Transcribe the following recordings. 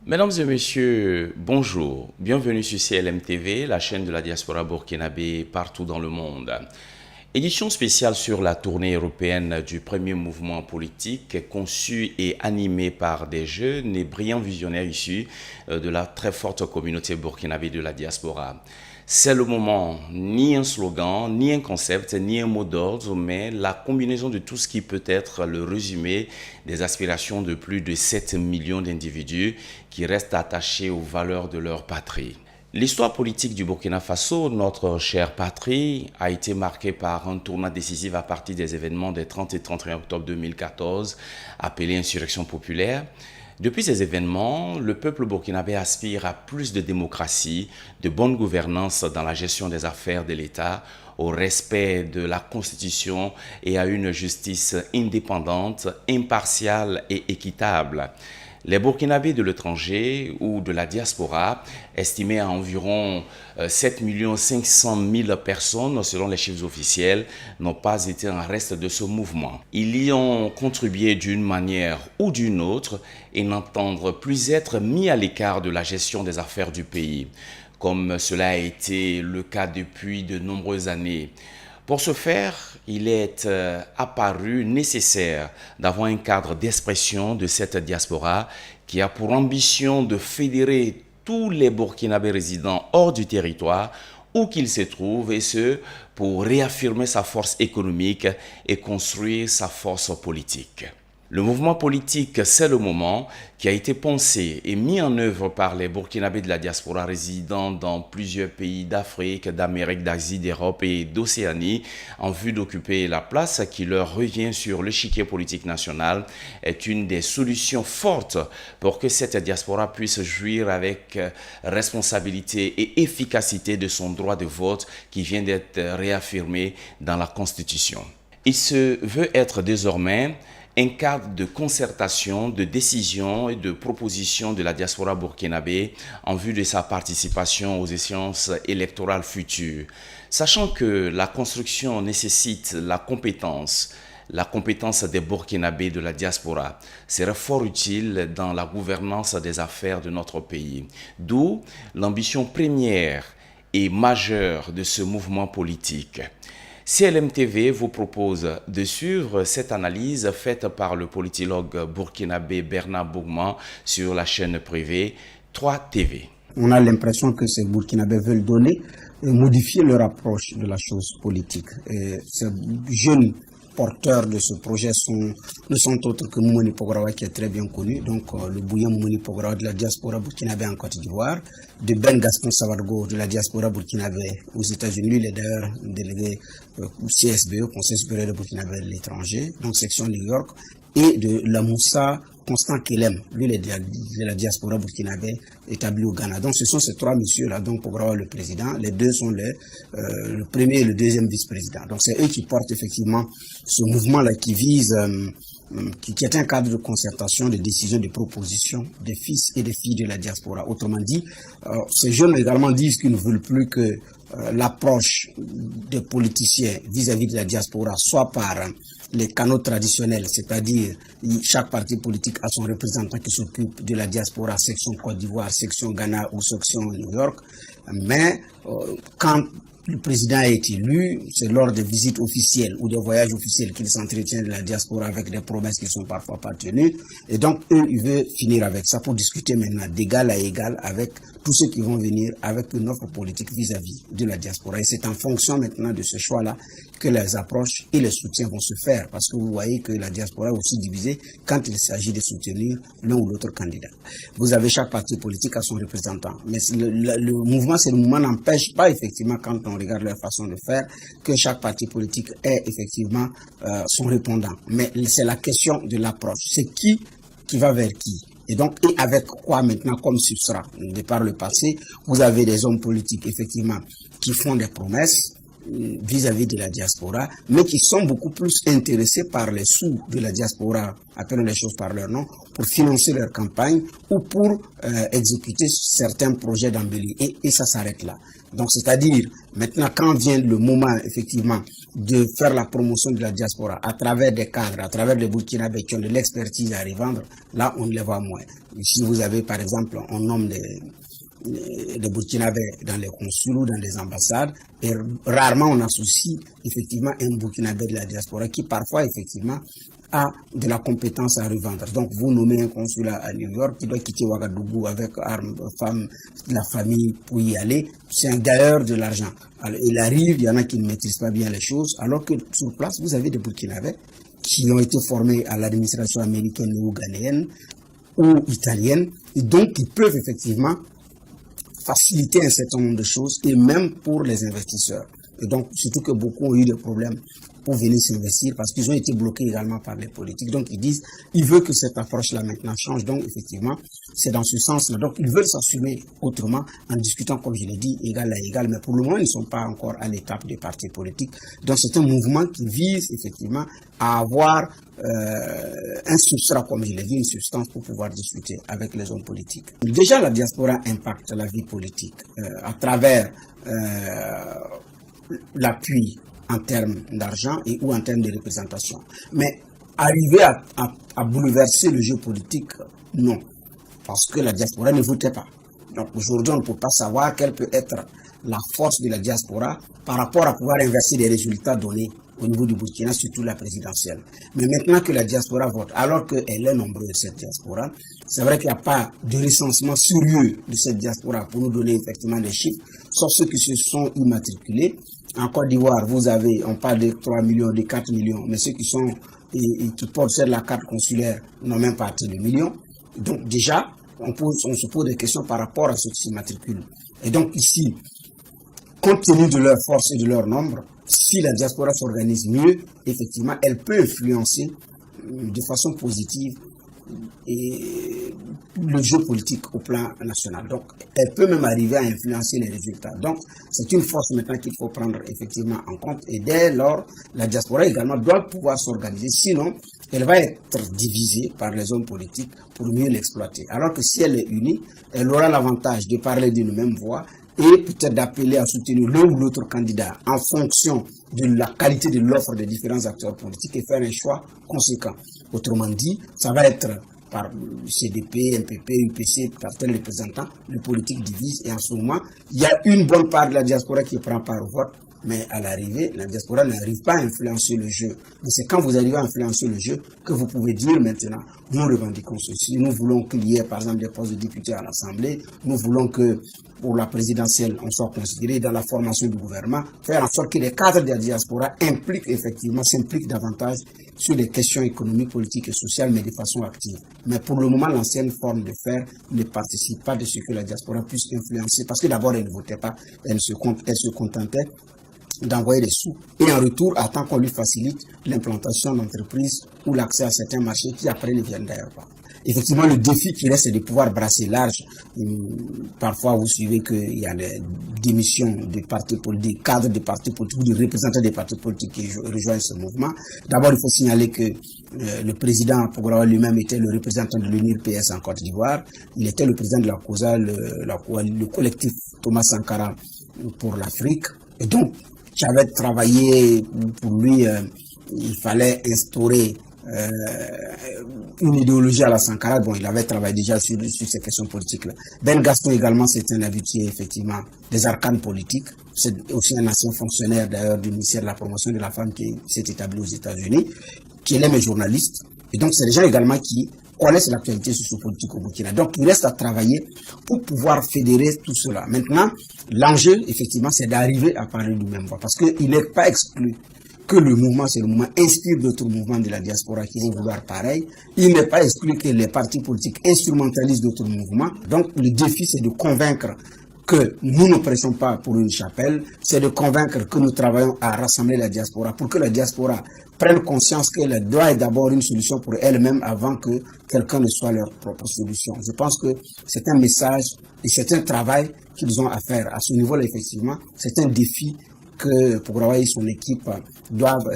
Mesdames et messieurs, bonjour. Bienvenue sur CLM TV, la chaîne de la diaspora burkinabé partout dans le monde. Édition spéciale sur la tournée européenne du premier mouvement politique conçu et animé par des jeunes et brillants visionnaires issus de la très forte communauté burkinabé de la diaspora. C'est le moment, ni un slogan, ni un concept, ni un mot d'ordre, mais la combinaison de tout ce qui peut être le résumé des aspirations de plus de 7 millions d'individus qui restent attachés aux valeurs de leur patrie. L'histoire politique du Burkina Faso, notre chère patrie, a été marquée par un tournant décisif à partir des événements des 30 et 31 octobre 2014, appelés insurrection populaire. Depuis ces événements, le peuple burkinabé aspire à plus de démocratie, de bonne gouvernance dans la gestion des affaires de l'État, au respect de la Constitution et à une justice indépendante, impartiale et équitable. Les Burkinabés de l'étranger ou de la diaspora, estimés à environ 7 500 000 personnes selon les chiffres officiels, n'ont pas été en reste de ce mouvement. Ils y ont contribué d'une manière ou d'une autre et n'entendent plus être mis à l'écart de la gestion des affaires du pays, comme cela a été le cas depuis de nombreuses années. Pour ce faire, il est apparu nécessaire d'avoir un cadre d'expression de cette diaspora qui a pour ambition de fédérer tous les Burkinabés résidents hors du territoire où qu'ils se trouvent, et ce, pour réaffirmer sa force économique et construire sa force politique. Le mouvement politique, c'est le moment, qui a été pensé et mis en œuvre par les Burkinabés de la diaspora résidant dans plusieurs pays d'Afrique, d'Amérique, d'Asie, d'Europe et d'Océanie en vue d'occuper la place qui leur revient sur l'échiquier politique national, est une des solutions fortes pour que cette diaspora puisse jouir avec responsabilité et efficacité de son droit de vote qui vient d'être réaffirmé dans la Constitution. Il se veut être désormais un cadre de concertation, de décision et de proposition de la diaspora burkinabé en vue de sa participation aux échéances électorales futures. Sachant que la construction nécessite la compétence des Burkinabés de la diaspora serait fort utile dans la gouvernance des affaires de notre pays. D'où l'ambition première et majeure de ce mouvement politique. CLM TV vous propose de suivre cette analyse faite par le politologue burkinabé Bernard Bougman sur la chaîne privée 3TV. On a l'impression que ces Burkinabés veulent donner et modifier leur approche de la chose politique. Et ces jeunes porteurs de ce projet ne sont autres que Moumouni Pograwa, qui est très bien connu, donc le bouillant Moumouni Pograwa de la diaspora burkinabé en Côte d'Ivoire, de Ben Gaston Savargo de la diaspora burkinabé aux États-Unis. Lui, il est d'ailleurs délégué au CSBE, Conseil supérieur de Burkinabé de l'étranger, donc section New York, et de la Moussa Constant Kelem, lui il est de la diaspora burkinabé établi au Ghana. Donc ce sont ces trois messieurs-là, donc Pograwa le président, les deux sont le premier et le deuxième vice-président. Donc c'est eux qui portent effectivement ce mouvement-là qui vise, qui est un cadre de concertation, de décision, de proposition des fils et des filles de la diaspora. Autrement dit, ces jeunes également disent qu'ils ne veulent plus que l'approche des politiciens vis-à-vis de la diaspora soit par les canaux traditionnels, c'est-à-dire chaque parti politique a son représentant qui s'occupe de la diaspora, section Côte d'Ivoire, section Ghana ou section New York, mais quand le président est élu, c'est lors des visites officielles ou des voyages officiels qu'il s'entretient de la diaspora avec des promesses qui sont parfois pas tenues. Et donc, eux, ils veulent finir avec ça pour discuter maintenant d'égal à égal avec tous ceux qui vont venir avec une offre politique vis-à-vis de la diaspora. Et c'est en fonction maintenant de ce choix-là que les approches et les soutiens vont se faire. Parce que vous voyez que la diaspora est aussi divisée quand il s'agit de soutenir l'un ou l'autre candidat. Vous avez chaque parti politique à son représentant. Mais le mouvement, c'est le mouvement n'empêche pas effectivement, quand on regarde leur façon de faire, que chaque parti politique ait effectivement son répondant. Mais c'est la question de l'approche. C'est qui va vers qui? Et donc, et avec quoi maintenant comme substrat? De par le passé, vous avez des hommes politiques, effectivement, qui font des promesses, vis-à-vis de la diaspora, mais qui sont beaucoup plus intéressés par les sous de la diaspora, appelons les choses par leur nom, pour financer leur campagne ou pour exécuter certains projets d'embellie. Et ça s'arrête là. Donc, c'est-à-dire, maintenant, quand vient le moment, effectivement, de faire la promotion de la diaspora à travers des cadres, à travers les Burkinabés qui ont de l'expertise à revendre, là, on les voit moins. Si vous avez, par exemple, un nombre de Burkinabés dans les consuls ou dans les ambassades, et rarement on associe effectivement un Burkinabé de la diaspora qui parfois effectivement a de la compétence à revendre. Donc vous nommez un consulat à New York qui doit quitter Ouagadougou avec armes, femmes, la famille pour y aller, c'est un gailleur de l'argent. Alors, il arrive, il y en a qui ne maîtrisent pas bien les choses, alors que sur place vous avez des Burkinabés qui ont été formés à l'administration américaine ou ghanéenne ou italienne, et donc ils peuvent effectivement faciliter un certain nombre de choses, et même pour les investisseurs. Et donc, surtout que beaucoup ont eu des problèmes pour venir s'investir parce qu'ils ont été bloqués également par les politiques. Donc, ils disent, ils veulent que cette approche-là maintenant change. Donc, effectivement, c'est dans ce sens-là. Donc, ils veulent s'assumer autrement en discutant, comme je l'ai dit, égal à égal. Mais pour le moment, ils ne sont pas encore à l'étape des partis politiques. Donc, c'est un mouvement qui vise effectivement à avoir un substrat, comme je l'ai dit, une substance pour pouvoir discuter avec les hommes politiques. Déjà, la diaspora impacte la vie politique à travers l'appui en termes d'argent et ou en termes de représentation. Mais arriver à bouleverser le jeu politique, non. Parce que la diaspora ne votait pas. Donc aujourd'hui, on ne peut pas savoir quelle peut être la force de la diaspora par rapport à pouvoir inverser les résultats donnés au niveau du Burkina, surtout la présidentielle. Mais maintenant que la diaspora vote, alors qu'elle est nombreuse, cette diaspora, c'est vrai qu'il n'y a pas de recensement sérieux de cette diaspora pour nous donner effectivement des chiffres, sauf ceux qui se sont immatriculés. En Côte d'Ivoire, on parle de 3 millions, de 4 millions, mais ceux qui sont et qui portent sur la carte consulaire n'ont même pas atteint le million. Donc déjà, on se pose des questions par rapport à ceux qui s'immatriculent. Et donc ici, compte tenu de leur force et de leur nombre, si la diaspora s'organise mieux, effectivement, elle peut influencer de façon positive et le jeu politique au plan national. Donc, elle peut même arriver à influencer les résultats. Donc, c'est une force maintenant qu'il faut prendre effectivement en compte. Et dès lors, la diaspora également doit pouvoir s'organiser. Sinon, elle va être divisée par les hommes politiques pour mieux l'exploiter. Alors que si elle est unie, elle aura l'avantage de parler d'une même voix et peut-être d'appeler à soutenir l'un ou l'autre candidat en fonction de la qualité de l'offre des différents acteurs politiques et faire un choix conséquent. Autrement dit, ça va être par CDP, MPP, UPC, par tel représentant, le politique divise et en ce moment, il y a une bonne part de la diaspora qui prend part au vote, mais à l'arrivée, la diaspora n'arrive pas à influencer le jeu. Mais c'est quand vous arrivez à influencer le jeu que vous pouvez dire maintenant, nous revendiquons ceci, nous voulons qu'il y ait par exemple des postes de députés à l'Assemblée, nous voulons que pour la présidentielle, on soit considéré dans la formation du gouvernement, faire en sorte que les cadres de la diaspora s'impliquent davantage sur les questions économiques, politiques et sociales, mais de façon active. Mais pour le moment, l'ancienne forme de faire ne participe pas de ce que la diaspora puisse influencer, parce que d'abord, elle ne votait pas, elle se contentait d'envoyer des sous et en retour attend qu'on lui facilite l'implantation d'entreprises ou l'accès à certains marchés qui après ne viennent d'ailleurs pas. Effectivement, le défi qui reste, c'est de pouvoir brasser large. Parfois, vous suivez qu'il y a des démissions des partis politiques, des cadres des partis politiques ou des représentants des partis politiques qui rejoignent ce mouvement. D'abord, il faut signaler que le président Pograwa lui-même était le représentant de l'UNIR-PS en Côte d'Ivoire. Il était le président de la COSA, le collectif Thomas Sankara pour l'Afrique. Et donc, j'avais travaillé pour lui, il fallait instaurer une idéologie à la Sankara. Bon, il avait travaillé déjà sur ces questions politiques-là. Ben Gaston également, c'est un habitué, effectivement, des arcanes politiques. C'est aussi un ancien fonctionnaire, d'ailleurs, du ministère de la Promotion de la Femme qui s'est établi aux États-Unis, qui est même journaliste. Et donc, c'est des gens également qui connaissent l'actualité sociopolitique au Burkina. Donc, il reste à travailler pour pouvoir fédérer tout cela. Maintenant, l'enjeu, effectivement, c'est d'arriver à parler du même voix. Parce qu'il n'est pas exclu que le mouvement, c'est le mouvement, inspire d'autres mouvements de la diaspora qui vont vouloir pareil. Il n'est pas exclu que les partis politiques instrumentalisent d'autres mouvements. Donc, le défi, c'est de convaincre que nous ne pressons pas pour une chapelle, c'est de convaincre que nous travaillons à rassembler la diaspora pour que la diaspora prenne conscience qu'elle doit être d'abord une solution pour elle-même avant que quelqu'un ne soit leur propre solution. Je pense que c'est un message et c'est un travail qu'ils ont à faire. À ce niveau-là, effectivement, c'est un défi que Pograwa et son équipe doivent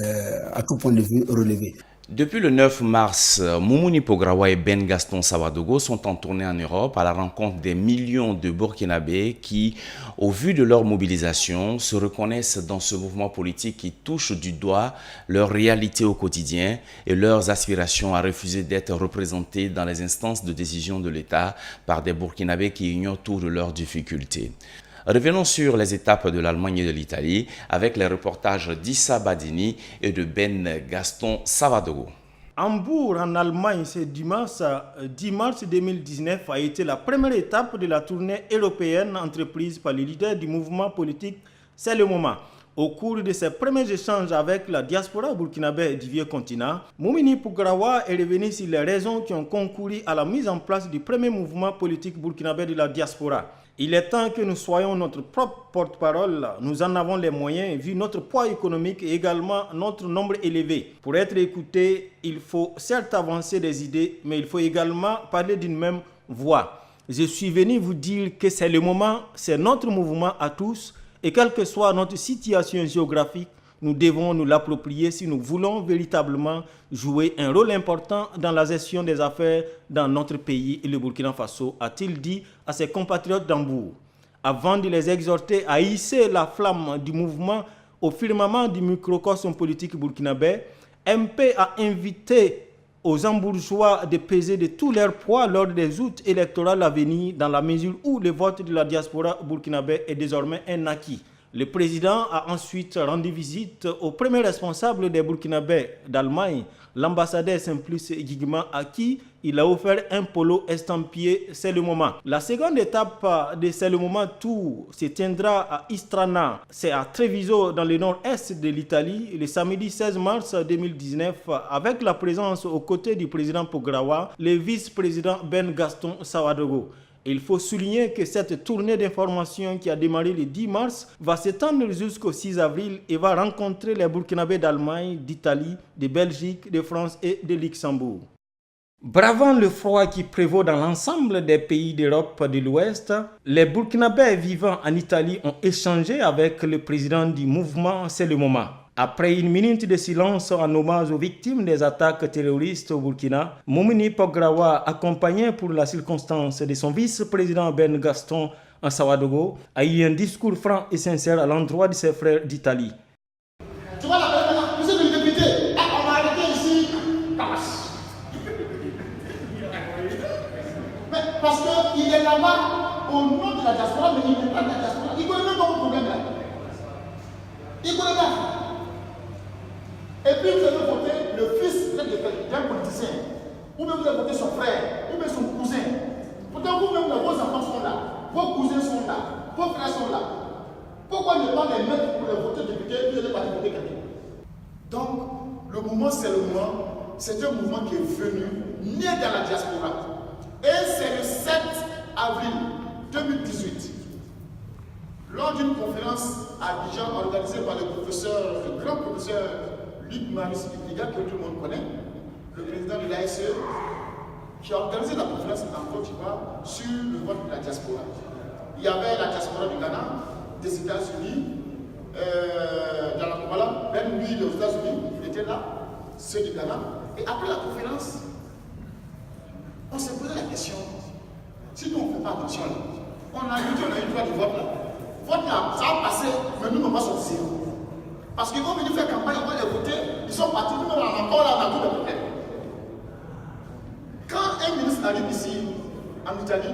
à tout point de vue relever. Depuis le 9 mars, Moumouni Pograwa et Ben Gaston Savadogo sont en tournée en Europe à la rencontre des millions de Burkinabés qui, au vu de leur mobilisation, se reconnaissent dans ce mouvement politique qui touche du doigt leur réalité au quotidien et leurs aspirations à refuser d'être représentés dans les instances de décision de l'État par des Burkinabés qui ignorent tout de leurs difficultés. Revenons sur les étapes de l'Allemagne et de l'Italie avec les reportages d'Issa Badini et de Ben Gaston Savadogo. Hambourg en Allemagne, ce dimanche 10 mars 2019 a été la première étape de la tournée européenne entreprise par les leaders du mouvement politique C'est le moment. Au cours de ses premiers échanges avec la diaspora burkinabé du vieux continent, Moumouni Pograwa est revenu sur les raisons qui ont concouru à la mise en place du premier mouvement politique burkinabé de la diaspora. Il est temps que nous soyons notre propre porte-parole. Nous en avons les moyens vu notre poids économique et également notre nombre élevé. Pour être écouté, il faut certes avancer des idées, mais il faut également parler d'une même voix. Je suis venu vous dire que c'est le moment, c'est notre mouvement à tous et quelle que soit notre situation géographique, nous devons nous l'approprier si nous voulons véritablement jouer un rôle important dans la gestion des affaires dans notre pays et le Burkina Faso, a-t-il dit à ses compatriotes d'Hambourg. Avant de les exhorter à hisser la flamme du mouvement au firmament du microcosme politique burkinabé, MP a invité aux Hambourgeois de peser de tout leur poids lors des aoûts électorales à venir dans la mesure où le vote de la diaspora burkinabé est désormais un acquis. Le président a ensuite rendu visite au premier responsable des Burkinabés d'Allemagne, l'ambassadeur Simplice Guigma, à qui il a offert un polo estampillé « C'est le moment ». La seconde étape de « C'est le moment » Tour se tiendra à Istrana, c'est à Treviso dans le nord-est de l'Italie, le samedi 16 mars 2019, avec la présence aux côtés du président Pograwa, le vice-président Ben Gaston Savadogo. Il faut souligner que cette tournée d'information qui a démarré le 10 mars va s'étendre jusqu'au 6 avril et va rencontrer les Burkinabés d'Allemagne, d'Italie, de Belgique, de France et de Luxembourg. Bravant le froid qui prévaut dans l'ensemble des pays d'Europe de l'Ouest, les Burkinabés vivant en Italie ont échangé avec le président du mouvement C'est le moment. Après une minute de silence en hommage aux victimes des attaques terroristes au Burkina, Moumouni Pograwa, accompagné pour la circonstance de son vice-président Ben Gaston Savadogo, a eu un discours franc et sincère à l'endroit de ses frères d'Italie. Tu vois la monsieur le député, on m'a arrêté ici, mais parce qu'il est là-bas au nom de la diaspora, mais il n'est pas de la diaspora. Il connaît même pas mon problème là. Il connaît pas. Et puis vous avez voté le fils d'un politicien, ou bien vous avez voté son frère, ou bien son cousin. Pourtant vous-même, vos enfants sont là, vos cousins sont là, vos frères sont là. Pourquoi ne pas les mettre pour les voter députés et vous n'allez pas voter quelqu'un? Donc, le mouvement C'est le moment, c'est un mouvement qui est venu, né dans la diaspora. Et c'est le 7 avril 2018, lors d'une conférence à Abidjan organisée par le grand professeur Luc Marius Ipliga, que tout le monde connaît, le président de l'ASE, qui a organisé la conférence en Côte d'Ivoire sur le vote de la diaspora. Il y avait la diaspora du Ghana, des États-Unis, voilà, même lui aux États-Unis, il était là, ceux du Ghana. Et après la conférence, on s'est posé la question, si nous on ne fait pas attention, on a eu le droit du vote là. Vote là, ça va passer, mais nous on va sortir. Parce qu'ils vont venir faire campagne, on va les voter, ils sont partis, nous on a encore là, on a tout le problème. Quand un ministre arrive ici, en Italie,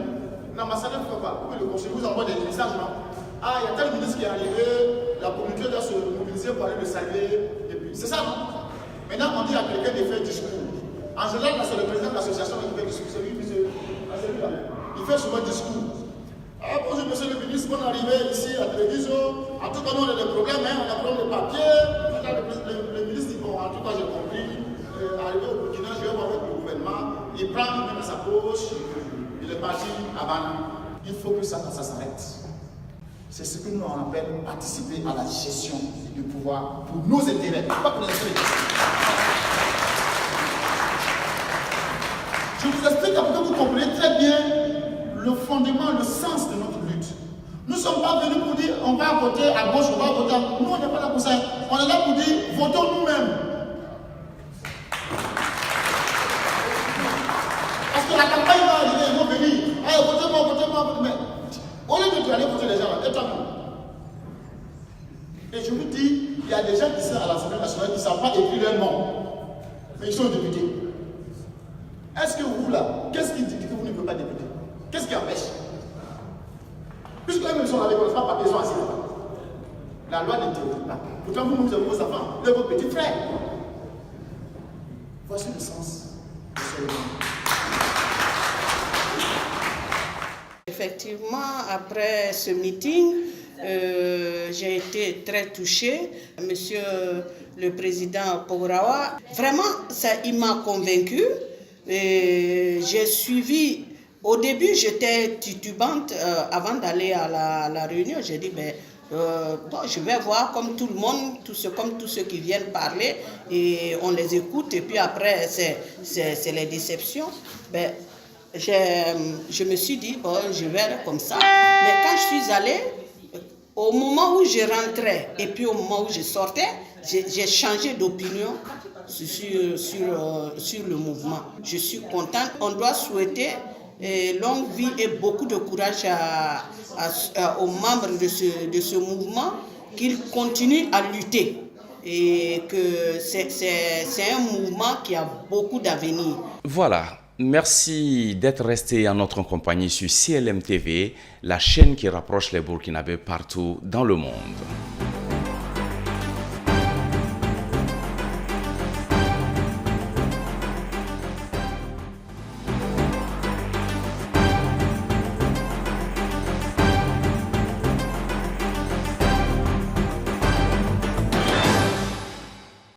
l'ambassadeur ne fait pas, vous le conseiller, vous envoie des messages, non? Ah, il y a tel ministre qui est arrivé, la communauté doit se mobiliser pour aller le saluer, et puis c'est ça, non? Maintenant, on dit à quelqu'un de faire un discours. En général, c'est le président de l'association qui fait le discours, c'est lui, celui-là. Il fait souvent un discours. Ah, bonjour monsieur le ministre, on est arrivé ici à Treviso. En tout cas, nous on a des problèmes, hein, on a des problèmes de papier. Le ministre dit, bon, en tout cas, j'ai compris. Arrivé au Burkina, je vais voir avec le gouvernement. Il prend, il met dans sa poche, il est parti à Bana. Il faut que ça s'arrête. C'est ce que nous on appelle participer à la gestion du pouvoir pour nos intérêts, pas pour les intérêts. Je vous explique afin que vous compreniez très bien le fondement, le sens de notre lutte. Nous sommes sommes pas venus pour dire on va voter à gauche, on va voter à gauche. Nous, on n'est pas là pour ça. On est là pour dire votons nous-mêmes. Parce que la campagne va arriver, ils vont venir. Allez, votez-moi, votez-moi. Mais au lieu de aller voter les gens, étonnez. Et je vous dis, il y a des gens qui sont à l'Assemblée nationale qui ne savent pas écrire leur nom. Mais ils sont députés. Est-ce que vous, là, qu'est-ce qui dit que vous ne pouvez pas députer? Qu'est-ce qui empêche? Puisque eux-mêmes sont avec vos papiers, ils sont assis là-bas. La loi n'interdit pas. Pourtant, vous, vous avez vos enfants, vos petits frères. Voici le sens de ce moment. Effectivement, après ce meeting, j'ai été très touchée. Monsieur le président Pograwa, vraiment, il m'a convaincue. J'ai suivi. Au début, j'étais titubante avant d'aller à la réunion. J'ai dit, bon, je vais voir comme tout le monde, comme tous ceux qui viennent parler, et on les écoute, et puis après, c'est les déceptions. Je me suis dit, bon, je vais aller comme ça. Mais quand je suis allée, au moment où je rentrais, et puis au moment où je sortais, j'ai changé d'opinion sur le mouvement. Je suis contente. On doit souhaiter longue vie et beaucoup de courage aux membres de ce mouvement, qu'ils continuent à lutter. Et que c'est un mouvement qui a beaucoup d'avenir. Voilà. Merci d'être resté en notre compagnie sur CLM TV, la chaîne qui rapproche les Burkinabés partout dans le monde.